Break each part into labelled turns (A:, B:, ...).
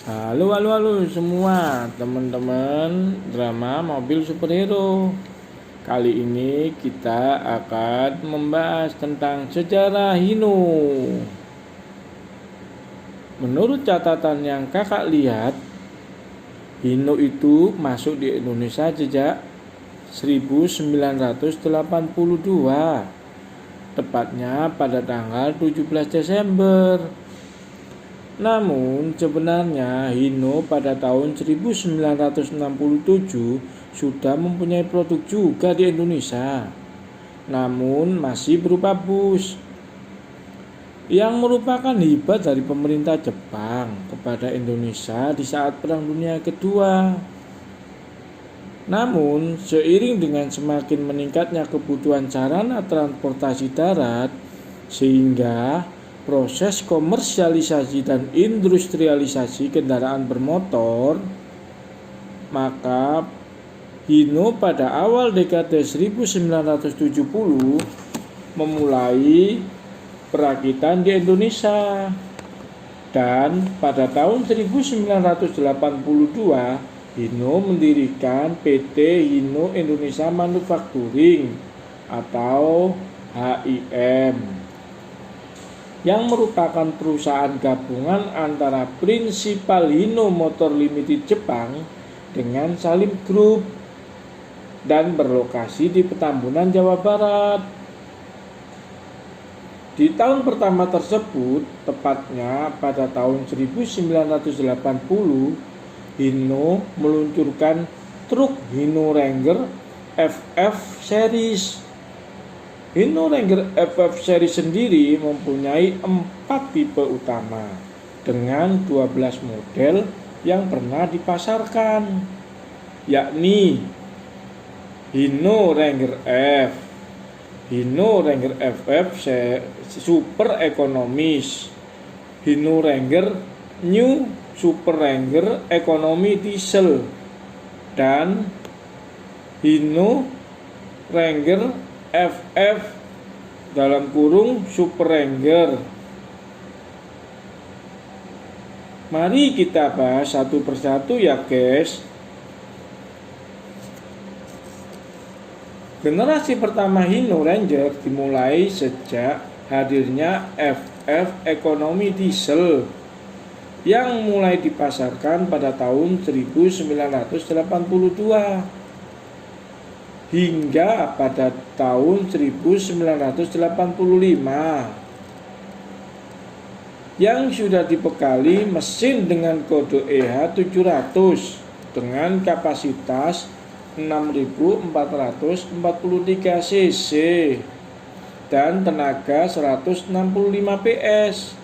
A: Halo semua teman-teman drama mobil superhero. Kali ini kita akan membahas tentang sejarah Hino. Menurut catatan yang kakak lihat, Hino itu masuk di Indonesia sejak 1982, tepatnya pada tanggal 17 Desember. Namun sebenarnya Hino pada tahun 1967 sudah mempunyai produk juga di Indonesia, namun masih berupa bus, yang merupakan hibah dari pemerintah Jepang kepada Indonesia di saat Perang Dunia Kedua. Namun seiring dengan semakin meningkatnya kebutuhan sarana transportasi darat, sehingga proses komersialisasi dan industrialisasi kendaraan bermotor, maka Hino pada awal dekade 1970 memulai perakitan di Indonesia, dan pada tahun 1982 Hino mendirikan PT Hino Indonesia Manufacturing atau HIM, yang merupakan perusahaan gabungan antara Principal Hino Motor Limited Jepang dengan Salim Group dan berlokasi di Petamburan, Jawa Barat. Di tahun pertama tersebut, tepatnya pada tahun 1980, Hino meluncurkan truk Hino Ranger FF Series. Hino Ranger FF Series sendiri mempunyai 4 tipe utama dengan 12 model yang pernah dipasarkan, yakni Hino Ranger F, Hino Ranger FF Super Economis, Hino Ranger New Super Ranger Economy Diesel, dan Hino Ranger FF Super Ranger. Mari kita bahas satu persatu ya guys. Generasi pertama Hino Ranger dimulai sejak hadirnya FF Economy Diesel yang mulai dipasarkan pada tahun 1982 hingga pada tahun 1985, yang sudah dibekali mesin dengan kode EH700 dengan kapasitas 6.443 cc dan tenaga 165 PS.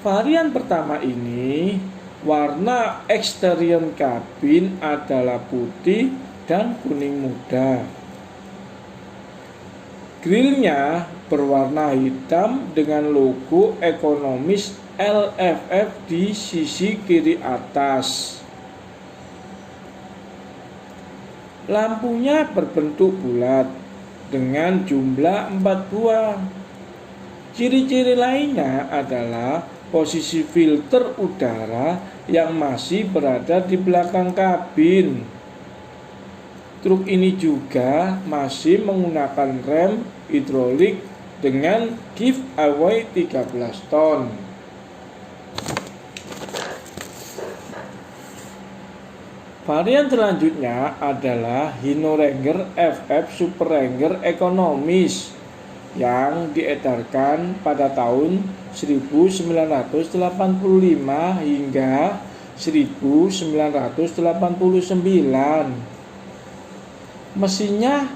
A: Varian pertama ini warna eksterior kabin adalah putih dan kuning muda. Grillnya berwarna hitam dengan logo ekonomis LFF di sisi kiri atas. Lampunya berbentuk bulat dengan jumlah 4 buah. Ciri-ciri lainnya adalah posisi filter udara yang masih berada di belakang kabin. Truk ini juga masih menggunakan rem hidrolik dengan giveaway 13 ton. Varian selanjutnya adalah Hino Ranger FF Super Ranger Economis yang diedarkan pada tahun 1985 hingga 1989. Mesinnya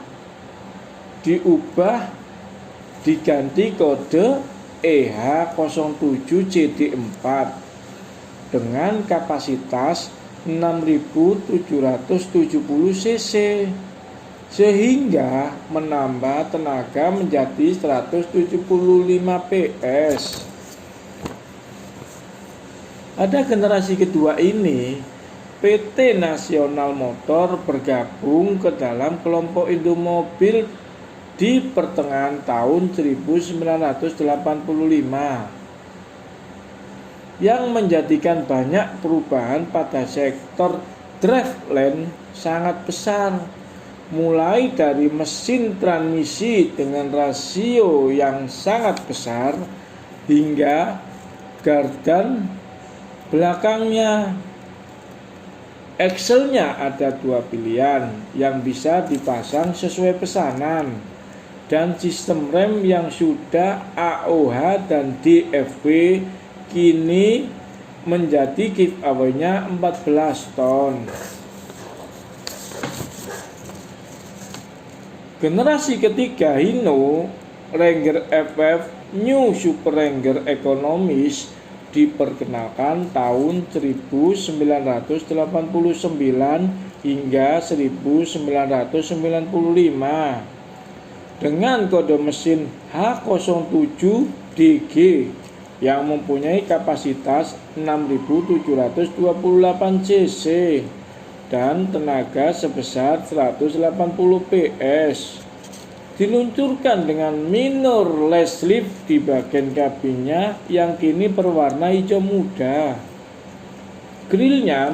A: diganti kode EH07CD4 dengan kapasitas 6.770 cc sehingga menambah tenaga menjadi 175 PS. Pada generasi kedua ini, PT Nasional Motor bergabung ke dalam kelompok Indomobil di pertengahan tahun 1985. yang menjadikan banyak perubahan pada sektor driveline sangat besar, mulai dari mesin transmisi dengan rasio yang sangat besar hingga gardan belakangnya. Axle-nya ada 2 pilihan yang bisa dipasang sesuai pesanan, dan sistem rem yang sudah AOH dan DFV kini menjadi giveaway-nya 14 ton. Generasi ketiga Hino Ranger FF New Super Ranger Economis diperkenalkan tahun 1989 hingga 1995 dengan kode mesin H07DG yang mempunyai kapasitas 6.728 cc dan tenaga sebesar 180 PS. Diluncurkan dengan minor facelift di bagian kabinnya yang kini berwarna hijau muda. Grillnya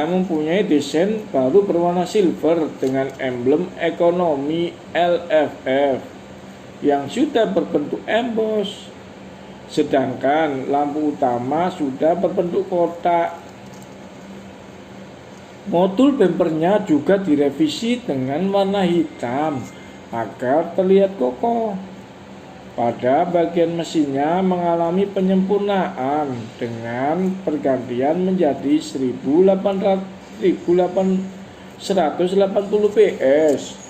A: mempunyai desain baru berwarna silver dengan emblem ekonomi LFF yang sudah berbentuk emboss. Sedangkan lampu utama sudah berbentuk kotak. Modul bempernya juga direvisi dengan warna hitam agar terlihat kokoh. Pada bagian mesinnya mengalami penyempurnaan dengan pergantian menjadi 180 PS.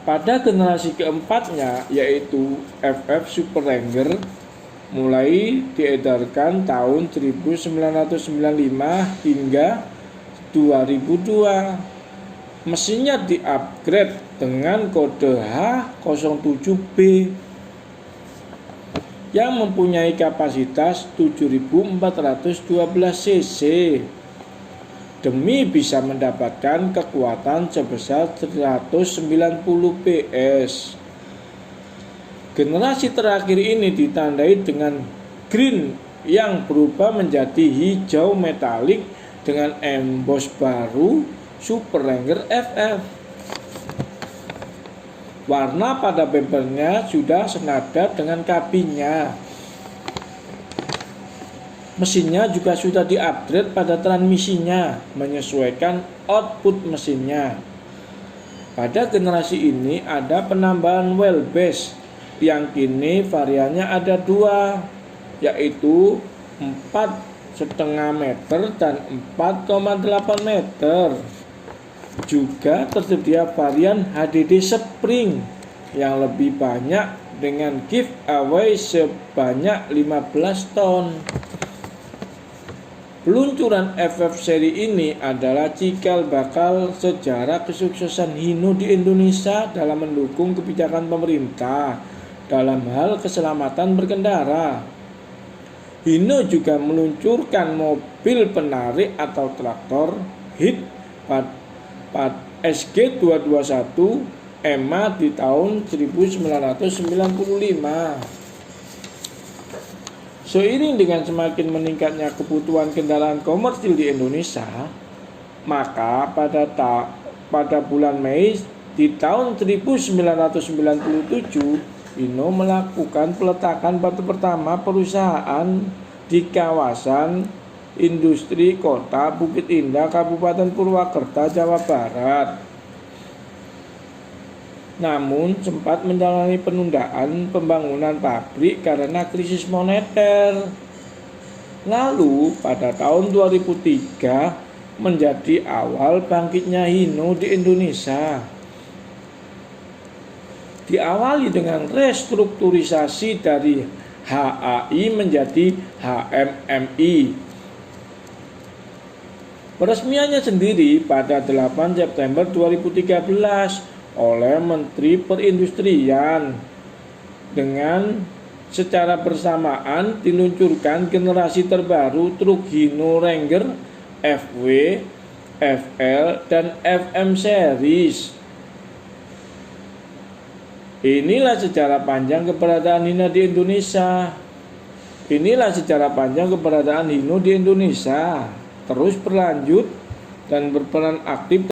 A: Pada generasi keempatnya yaitu FF Super Ranger mulai diedarkan tahun 1995 hingga 2002. Mesinnya di-upgrade dengan kode H07B yang mempunyai kapasitas 7.412 cc demi bisa mendapatkan kekuatan sebesar 190 PS. Generasi terakhir ini ditandai dengan green yang berubah menjadi hijau metalik dengan emboss baru Super Ranger FF. Warna pada bempernya sudah senada dengan kabinnya. Mesinnya juga sudah di-upgrade pada transmisinya menyesuaikan output mesinnya. Pada generasi ini ada penambahan wheelbase yang kini variannya ada 2, yaitu 4,5 meter dan 4,8 meter. Juga tersedia varian HDD Spring yang lebih banyak dengan giveaway sebanyak 15 ton. Peluncuran FF seri ini adalah cikal bakal sejarah kesuksesan Hino di Indonesia dalam mendukung kebijakan pemerintah dalam hal keselamatan berkendara. Hino juga meluncurkan mobil penarik atau traktor hit SG221 EMA di tahun 1995. Seiring dengan semakin meningkatnya kebutuhan kendaraan komersil di Indonesia, maka pada bulan Mei di tahun 1997 Hino melakukan peletakan batu pertama perusahaan di kawasan industri Kota Bukit Indah, Kabupaten Purwakarta, Jawa Barat. Namun sempat menjalani penundaan pembangunan pabrik karena krisis moneter. Lalu pada tahun 2003 menjadi awal bangkitnya Hino di Indonesia. Diawali dengan restrukturisasi dari HAI menjadi HMMI. Peresmiannya sendiri pada 8 September 2013 oleh Menteri Perindustrian. Dengan secara bersamaan diluncurkan generasi terbaru truk Hino Ranger FW, FL, dan FM series. Inilah secara panjang keberadaan Hina di Indonesia. Inilah secara panjang keberadaan Hino di Indonesia. Terus berlanjut dan berperan aktif